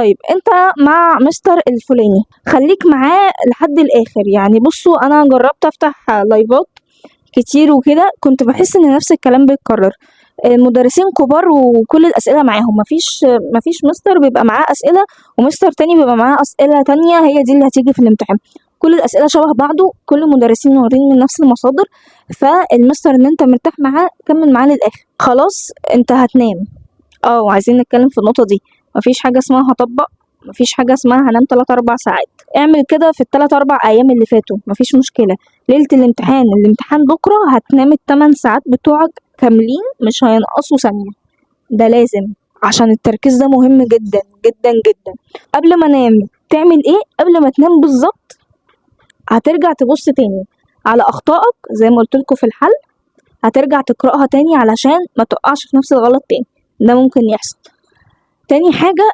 طيب انت مع مستر الفلاني خليك معاه لحد الاخر. يعني بصوا انا جربت افتح لايفات كتير وكده، كنت بحس ان نفس الكلام بيتكرر. مدرسين كبار وكل الاسئله معاهم، مفيش مستر بيبقى معاه اسئله ومستر تاني بيبقى معاه اسئله تانية هي دي اللي هتيجي في الامتحان. كل الاسئله شبه بعضه، كل المدرسين واخدين من نفس المصادر. فالمستر ان انت مرتاح معاه كمل معاه للاخر. خلاص انت هتنام. وعايزين نتكلم في النقطه دي. مفيش حاجه اسمها هطبق، مفيش حاجه اسمها هنام 3 4 ساعات. اعمل كده في ال3 4 ايام اللي فاتوا، مفيش مشكله. ليله الامتحان بكره هتنام ال8 ساعات بتوعك كاملين، مش هينقصوا ثانيه. ده لازم، عشان التركيز ده مهم جدا جدا جدا. قبل ما انام تعمل ايه؟ قبل ما تنام بالظبط هترجع تبص تاني على اخطائك زي ما قلت لكم في الحل، هترجع تقراها تاني علشان ما تقعش في نفس الغلط تاني. ده ممكن يحصل. تاني حاجه